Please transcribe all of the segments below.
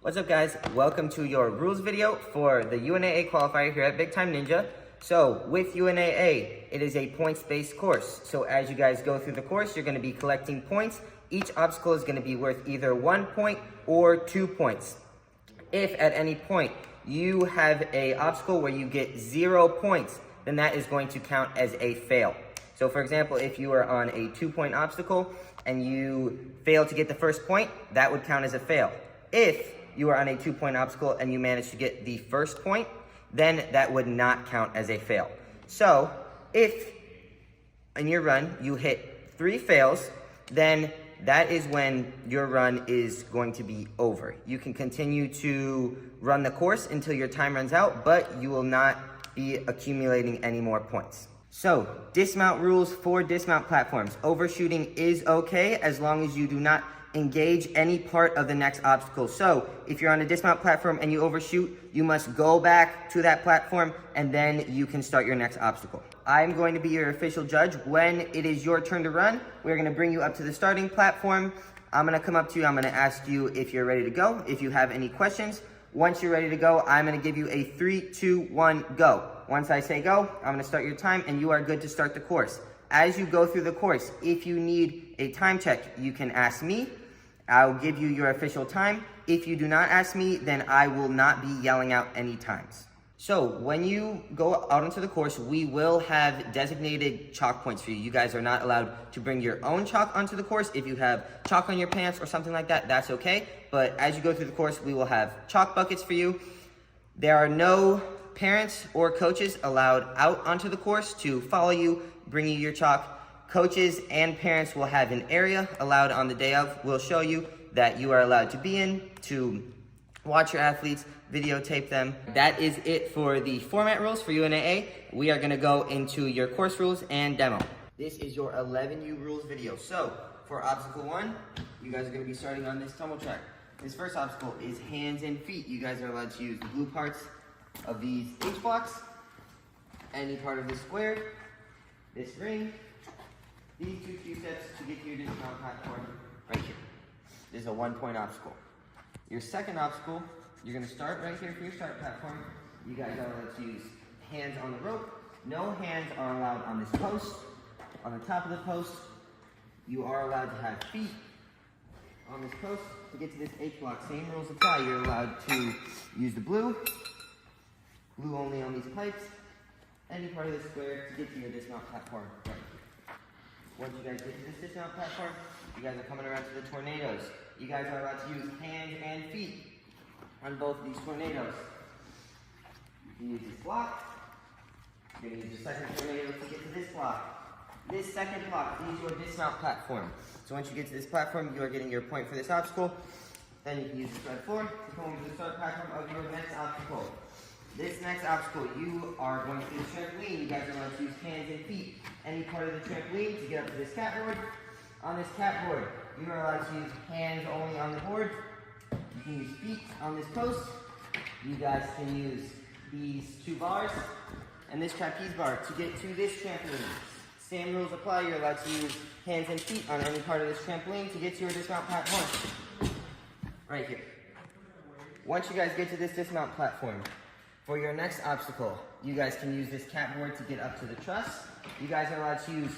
What's up guys, welcome to your rules video for the UNAA qualifier here at Big Time Ninja. So with UNAA, it is a points-based course. So as you guys go through the course, you're going to be collecting points. Each obstacle is going to be worth either 1 point or 2 points. If at any point you have an obstacle where you get 0 points, then that is going to count as a fail. So for example, if you are on a 2-point obstacle and you fail to get the first point, that would count as a fail. If you are on a 2-point obstacle and you manage to get the first point, then that would not count as a fail. So if in your run you hit 3 fails, then that is when your run is going to be over. You can continue to run the course until your time runs out, but you will not be accumulating any more points. So dismount rules for dismount platforms. Overshooting is okay as long as you do not engage any part of the next obstacle. So if you're on a dismount platform and you overshoot, you must go back to that platform and then you can start your next obstacle. I'm going to be your official judge. When it is your turn to run, we're going to bring you up to the starting platform. I'm going to come up to you. I'm going to ask you if you're ready to go, if you have any questions. Once you're ready to go, I'm going to give you a 3, 2, 1, go. Once I say go, I'm going to start your time and you are good to start the course. As you go through the course, if you need a time check, you can ask me. I'll give you your official time. If you do not ask me, then I will not be yelling out any times. So when you go out into the course, we will have designated chalk points for you. You guys are not allowed to bring your own chalk onto the course. If you have chalk on your pants or something like that, that's okay. But as you go through the course, we will have chalk buckets for you. There are no parents or coaches allowed out onto the course to follow you, bring you your chalk. Coaches and parents will have an area allowed on the day of. We'll show you that you are allowed to be in, to watch your athletes, videotape them. That is it for the format rules for UNAA. We are gonna go into your course rules and demo. This is your 11U rules video. So for obstacle 1, you guys are gonna be starting on this tumble track. This first obstacle is hands and feet. You guys are allowed to use the blue parts of these H blocks, any part of the square, this ring, these 2 Q-steps to get to your dismount platform right here. This is a 1-point obstacle. Your second obstacle, you're going to start right here for your start platform. You guys are allowed to use hands on the rope. No hands are allowed on this post. On the top of the post, you are allowed to have feet on this post. To get to this H block, same rules apply. You're allowed to use the blue only on these pipes, any part of the square to get to your dismount platform right here. Once you guys get to this dismount platform, you guys are coming around to the tornadoes. You guys are allowed to use hands and feet on both of these tornadoes. You can use this block. You're going to use the second tornado to get to this block. This second block is your dismount platform. So once you get to this platform, you are getting your point for this obstacle. Then you can use this red floor to come over to the start platform of your next obstacle. This next obstacle, you are going to do the trampoline. You guys are allowed to use hands and feet. Any part of the trampoline to get up to this catboard. On this catboard, you are allowed to use hands only on the board. You can use feet on this post. You guys can use these 2 bars and this trapeze bar to get to this trampoline. Same rules apply. You're allowed to use hands and feet on any part of this trampoline to get to your dismount platform. Right here. Once you guys get to this dismount platform, for your next obstacle, you guys can use this catboard to get up to the truss. You guys are allowed to use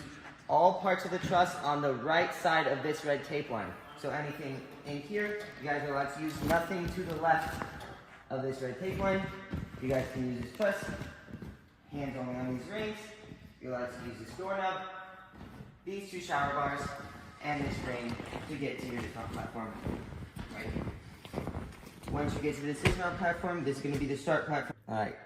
all parts of the truss on the right side of this red tape line. So anything in here, you guys are allowed to use nothing to the left of this red tape line. You guys can use this truss, hands only on these rings. You're allowed to use this doorknob, these 2 shower bars, and this ring to get to your dismount platform right here. Once you get to this dismount platform, this is going to be the start platform. Alright,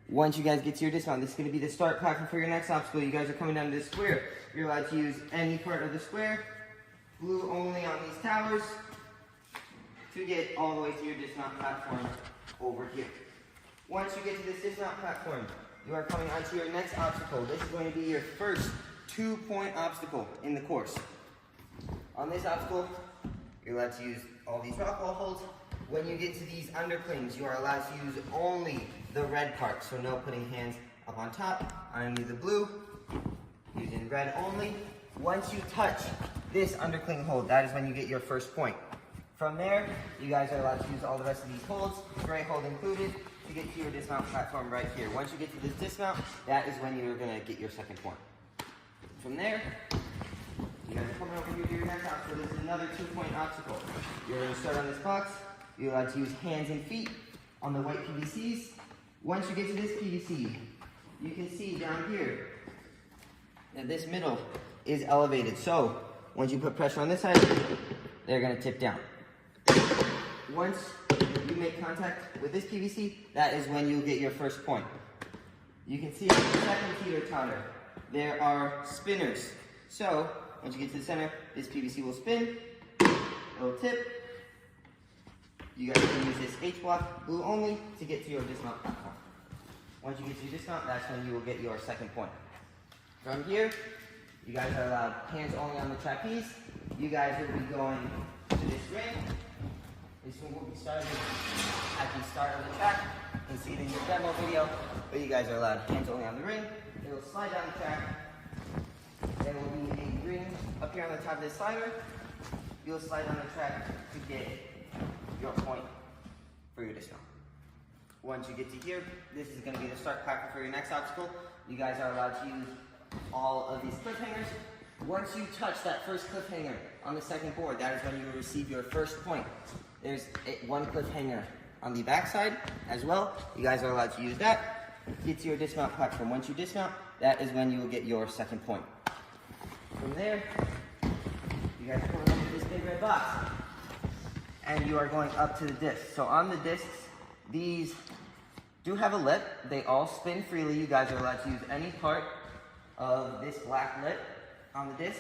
once you guys get to your dismount, this is going to be the start platform for your next obstacle. You guys are coming down to this square. You're allowed to use any part of the square, blue only on these towers, to get all the way to your dismount platform over here. Once you get to this dismount platform, you are coming onto your next obstacle. This is going to be your first 2-point obstacle in the course. On this obstacle, you're allowed to use all these rock wall holds. When you get to these underclings, you are allowed to use only the red part. So no putting hands up on top, on any of the blue, using red only. Once you touch this undercling hold, that is when you get your first point. From there, you guys are allowed to use all the rest of these holds, spray hold included, to get to your dismount platform right here. Once you get to this dismount, that is when you're gonna get your second point. From there, you guys are coming over here to your next obstacle. This is another 2-point obstacle. You're gonna start on this box. You're allowed to use hands and feet on the white PVCs. Once you get to this PVC, you can see down here that this middle is elevated. So once you put pressure on this side, they're gonna tip down. Once you make contact with this PVC, that is when you get your first point. You can see the second teeter-totter. There are spinners. So once you get to the center, this PVC will spin, it'll tip. You guys can use this H-block glue only to get to your dismount platform. Once you get to your dismount, that's when you will get your second point. From here, you guys are allowed hands only on the trapeze. You guys will be going to this ring. This one will be started at the start of the track. You can see it in your demo video, but you guys are allowed hands only on the ring. It will slide down the track. There will be a ring up here on the top of this slider. You'll slide on the track to get your point for your dismount. Once you get to here, this is going to be the start platform for your next obstacle. You guys are allowed to use all of these cliffhangers. Once you touch that first cliffhanger on the second board, that is when you will receive your first point. There's one cliffhanger on the back side as well. You guys are allowed to use that. Get to your dismount platform. Once you dismount, that is when you will get your second point. From there, you guys are coming up to this big red box, and you are going up to the disc. So on the discs, these do have a lip. They all spin freely. You guys are allowed to use any part of this black lip on the disc.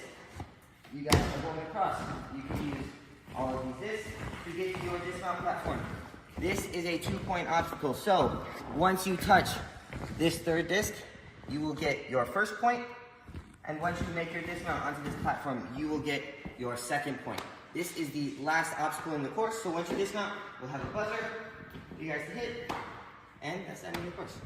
You guys are going across. You can use all of these discs to get to your dismount platform. This is a 2-point obstacle. So once you touch this third disc, you will get your first point. And once you make your dismount onto this platform, you will get your second point. This is the last obstacle in the course. So once you dismount, we'll have a buzzer for you guys to hit. And that's the end of the course.